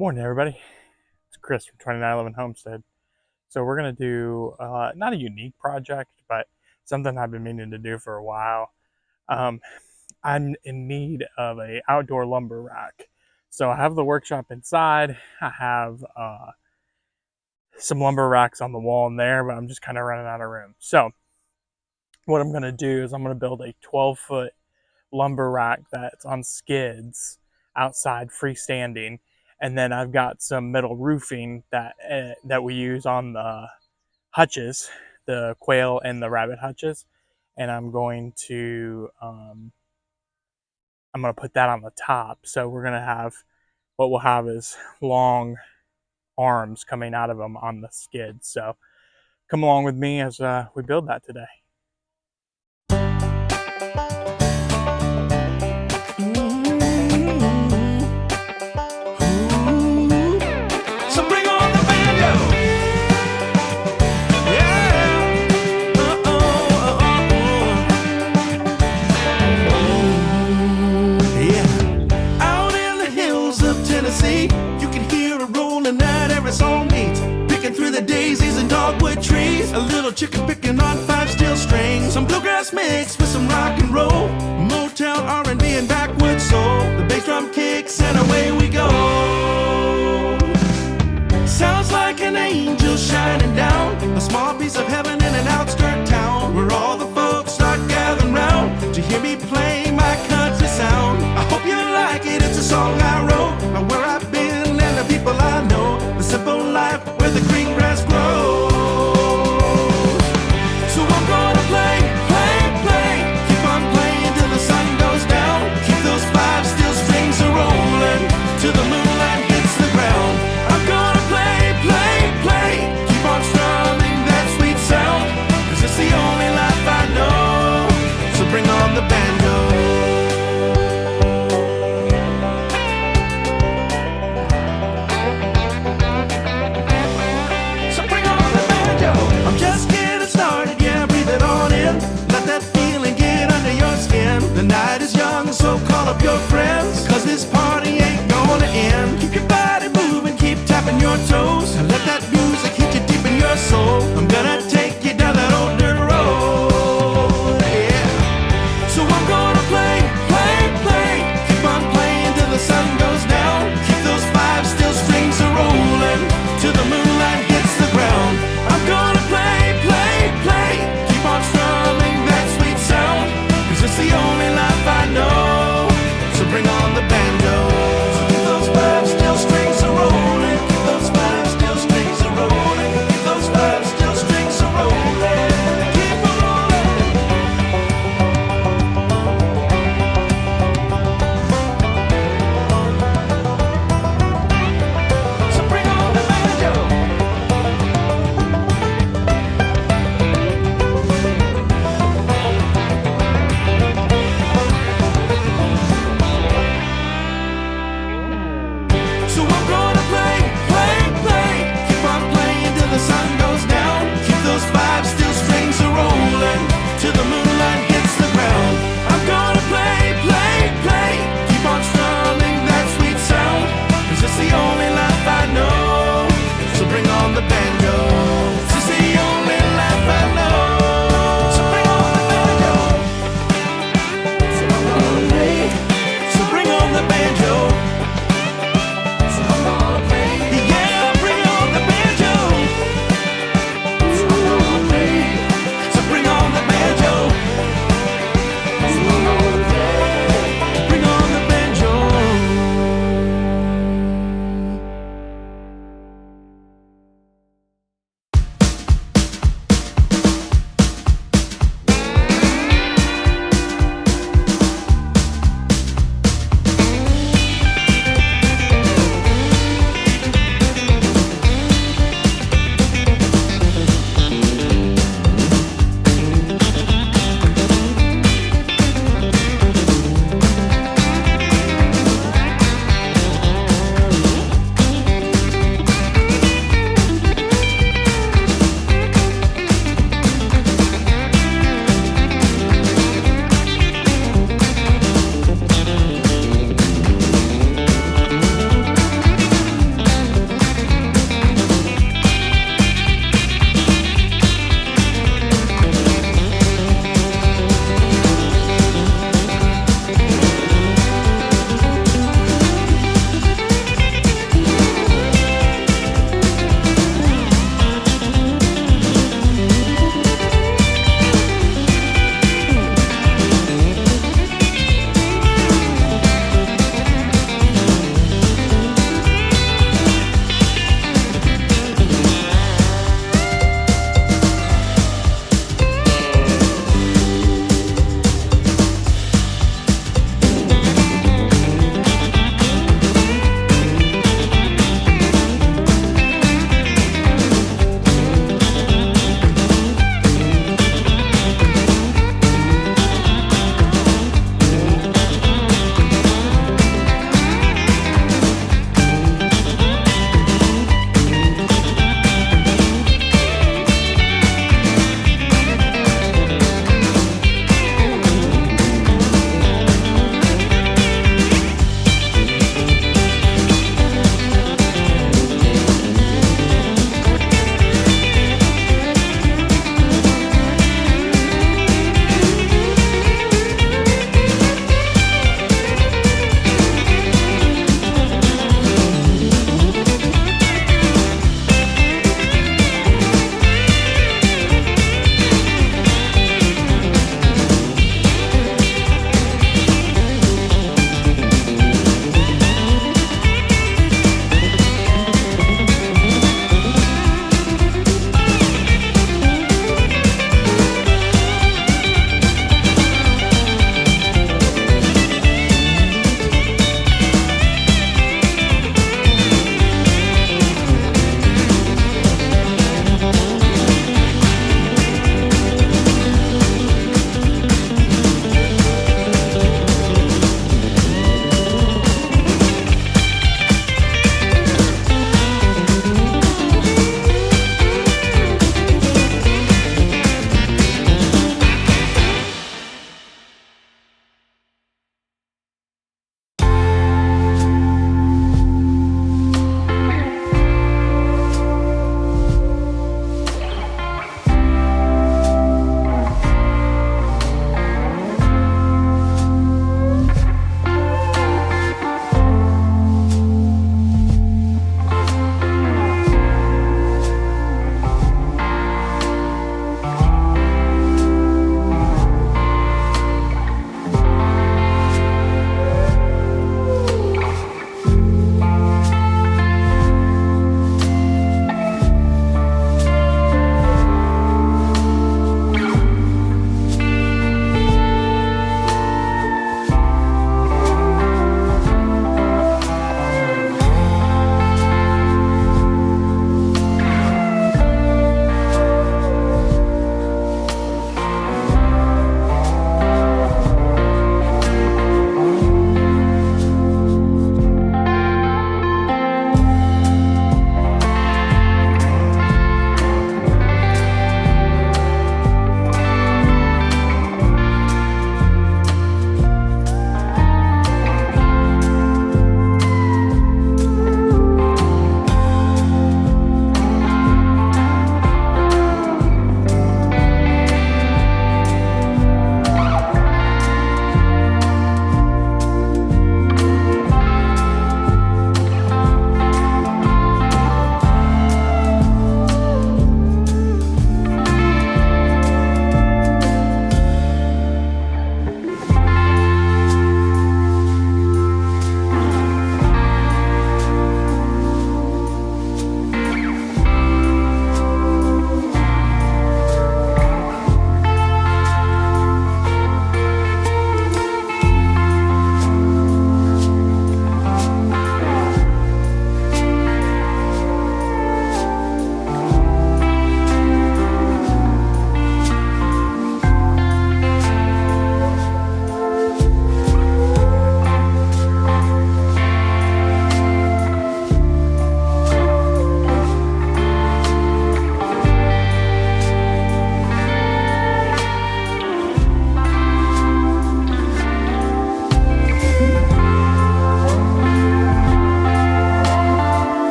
Morning, everybody. It's Chris from 2911 Homestead. So we're going to do not a unique project, but something I've been meaning to do for a while. I'm in need of a outdoor lumber rack. So I have the workshop inside. I have some lumber racks on the wall in there, but I'm just kind of running out of room. So what I'm going to do is I'm going to build a 12-foot lumber rack that's on skids outside, freestanding. And then I've got some metal roofing that we use on the hutches, the quail and the rabbit hutches. And I'm going to put that on the top. So we're gonna have, what we'll have is long arms coming out of them on the skids. So come along with me as we build that today. Trees, a little chicken picking on 5 steel strings, some bluegrass mix with some rock and roll, Motown, R&B, and backwoods soul. The bass drum kicks and away we go. Sounds like an angel shining down, a small piece of heaven in an outskirt town, where all the folks start gathering round to hear me play my country sound. I hope you like it, it's a song I wrote about where I've been and the people I know, the simple life where the green grass grows. Your friends, cause this party ain't gonna end. Keep your body moving, keep tapping your toes, and let that music hit you deep in your soul. I'm gonna take you down that old dirt road, yeah. So I'm gonna play, keep on playing till the sun goes down. Keep those 5 steel strings a-rolling till the moonlight hits the ground. I'm gonna play, keep on strumming that sweet sound, cause it's the only life I know. Bring on the banjo. So keep those 5 steel strings a-rolling. Keep those 5 steel strings a-rolling. Keep those 5 steel strings a-rolling. Keep 'em rolling. So bring on the banjo. Come on.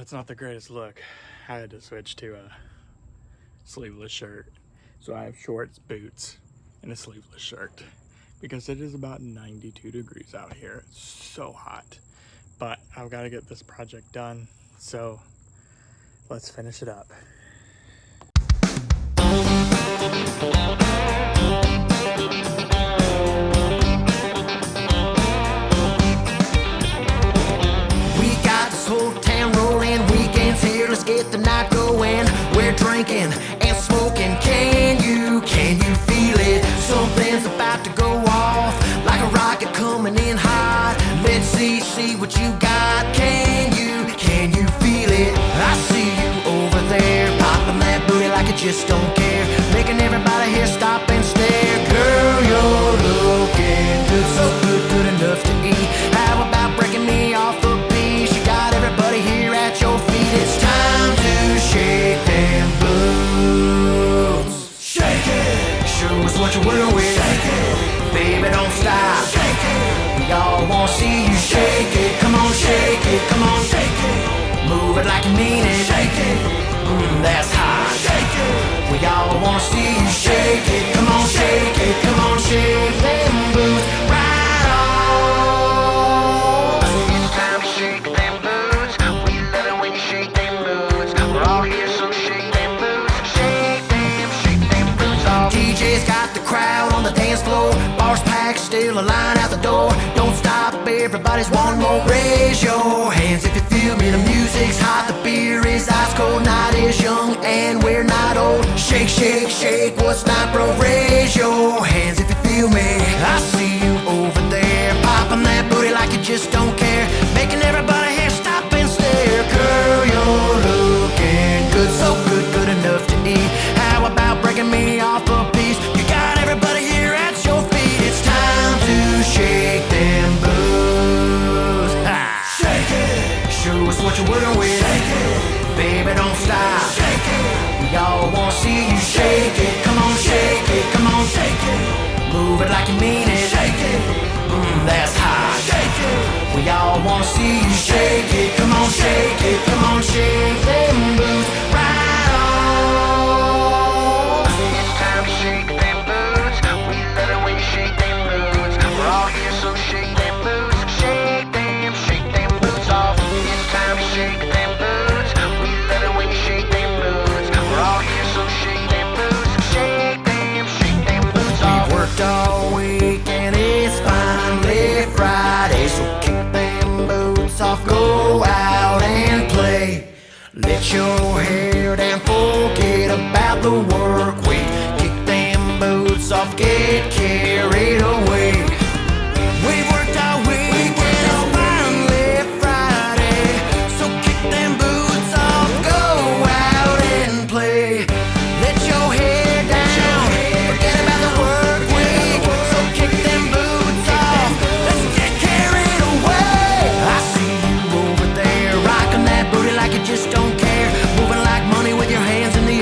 That's not the greatest look. I had to switch to a sleeveless shirt. So I have shorts, boots, and a sleeveless shirt because it is about 92 degrees out here. It's so hot, but I've got to get this project done. So let's finish it up. We got this whole town rolling, weekends here, let's get the night going. We're drinking and smoking, can you feel it? Something's about to go off, like a rocket coming in hot. Let's see what you got, can you feel it? I see you over there, popping that booty like you just don't care, making everybody here stop and stare. Girl, you're looking good, so good enough to eat. How about breaking me off a piece? You got everybody here at your feet. It's time to shake them boots. Shake it. Show us what you're working with. Shake it. Baby, don't stop. Shake it. We all wanna see you shake it. Come on, shake it. Come on, shake it. Move it like you mean it. Shake it. That's hot. Shake it. We all wanna see you shake it. Come on, shake it. Come on, shake them boots. Right on. It's time to shake them boots. We love it when you shake them boots. We're all here, so shake them boots. Shake them boots off. DJ's got the crowd on the dance floor. Bars packed, still a line out the door. Don't stop, everybody's wanting more. Raise your hands if you feel me. The music's hot, the beer is ice cold. Night is young and we're not old. Shake, shake, shake, what's not, bro? Raise your hands if you feel me. I see you over there, popping that booty like you just don't care, making everybody here stop and stare. Girl, you're looking good, so good enough to eat. How about breaking me off a piece? You got everybody here at your feet. It's time to shake them boots. Ha. Shake it. Show us what you're working with. Shake it. Baby, don't stop. Shake it. We all wanna see you shake it. Come on, shake it. Come on, shake it. Move it like you mean it. Shake it. That's hot. Shake it. We all wanna see you shake it. Come on, shake it. Come on, shake them boots. Right on. It's time to shake them boots. We love it when you shake them boots. We're all here, so shake them boots. Shake them boots off. It's time to shake them boots. We love it when you shake them boots. We're all here, so shake them boots. Shake them boots off. We've worked all week and it's finally Friday, so kick them boots off, go out and play. Let your hair down, forget about the work week. Kick them boots off, get carried away. We've worked all week and it's finally Friday, so kick them boots off, go out and play. Let your hair down, forget about the work week, so kick them boots off, let's get carried away. I see you over there, rocking that booty like you just don't care, moving like money with your hands in the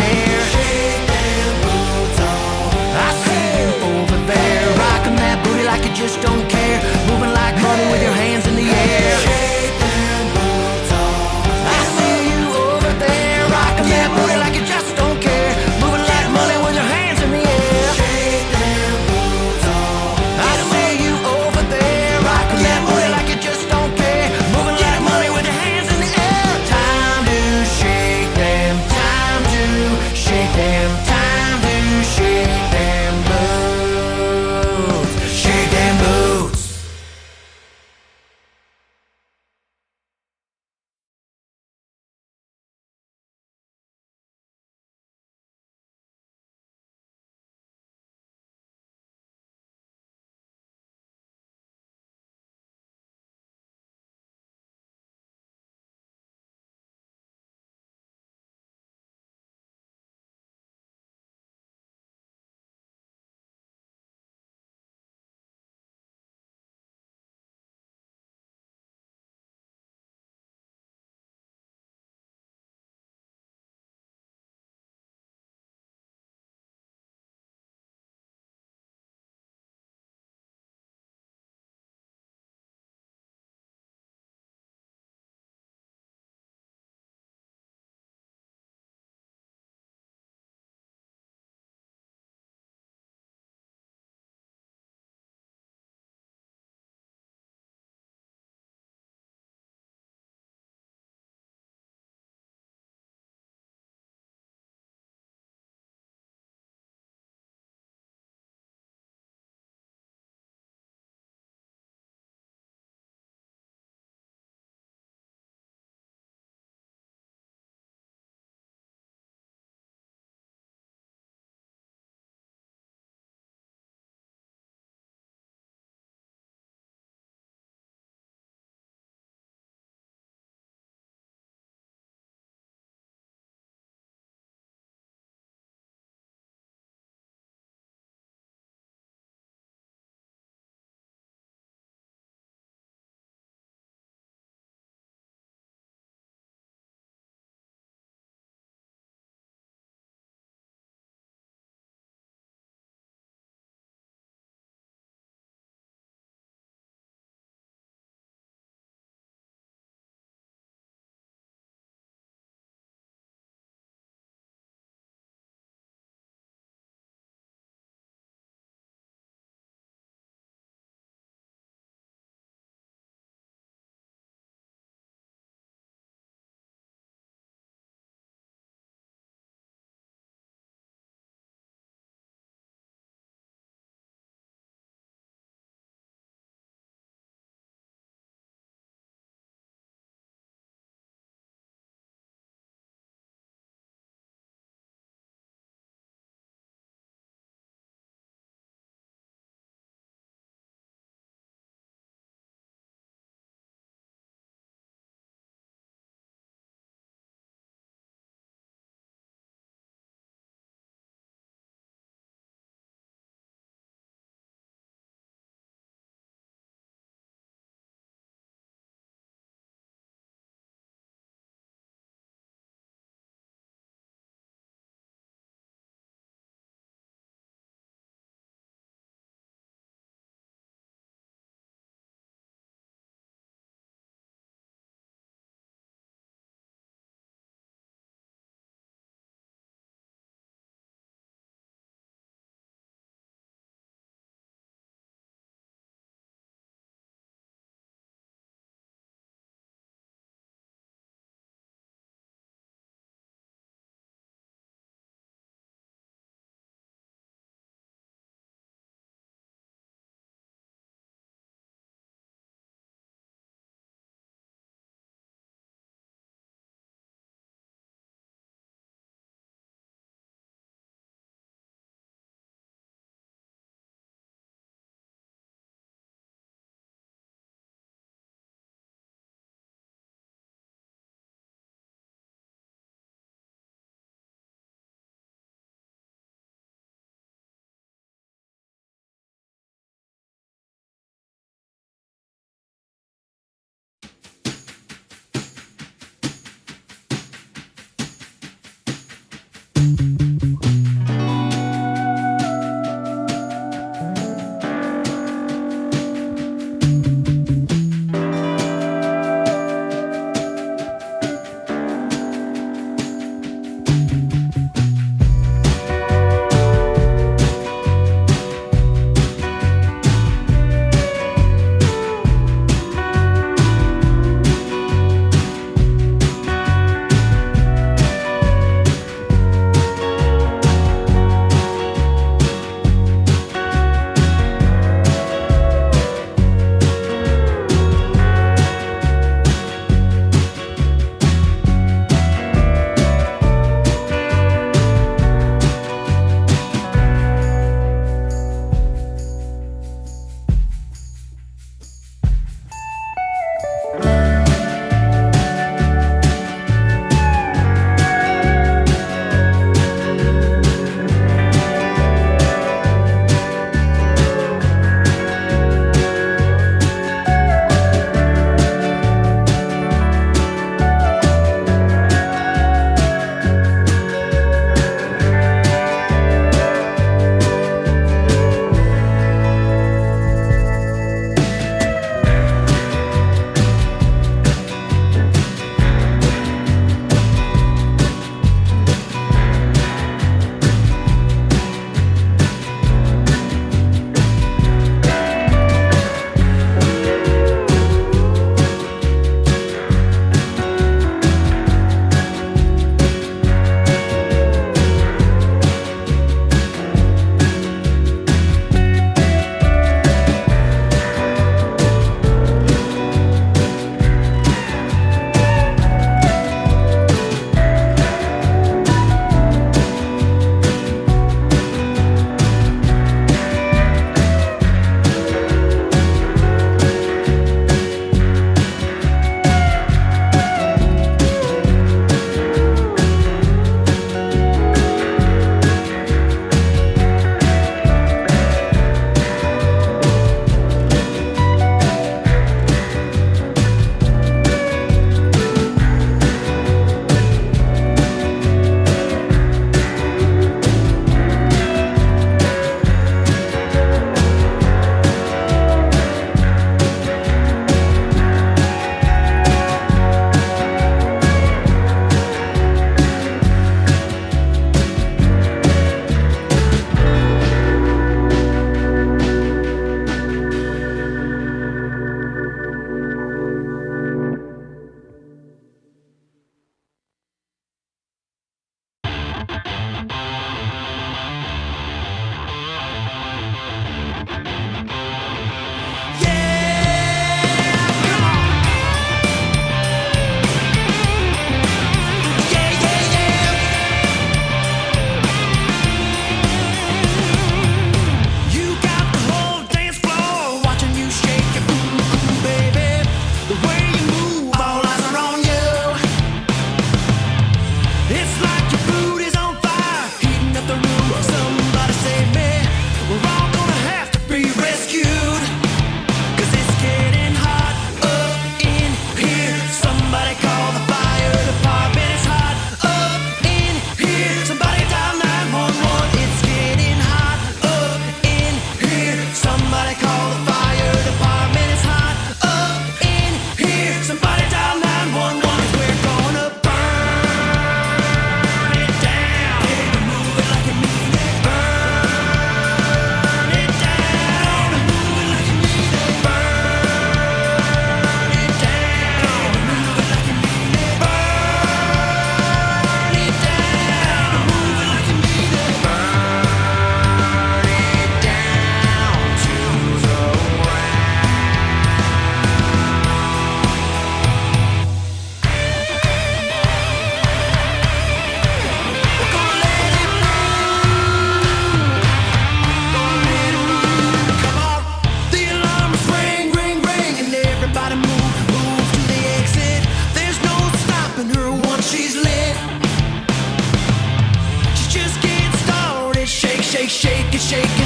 shaking.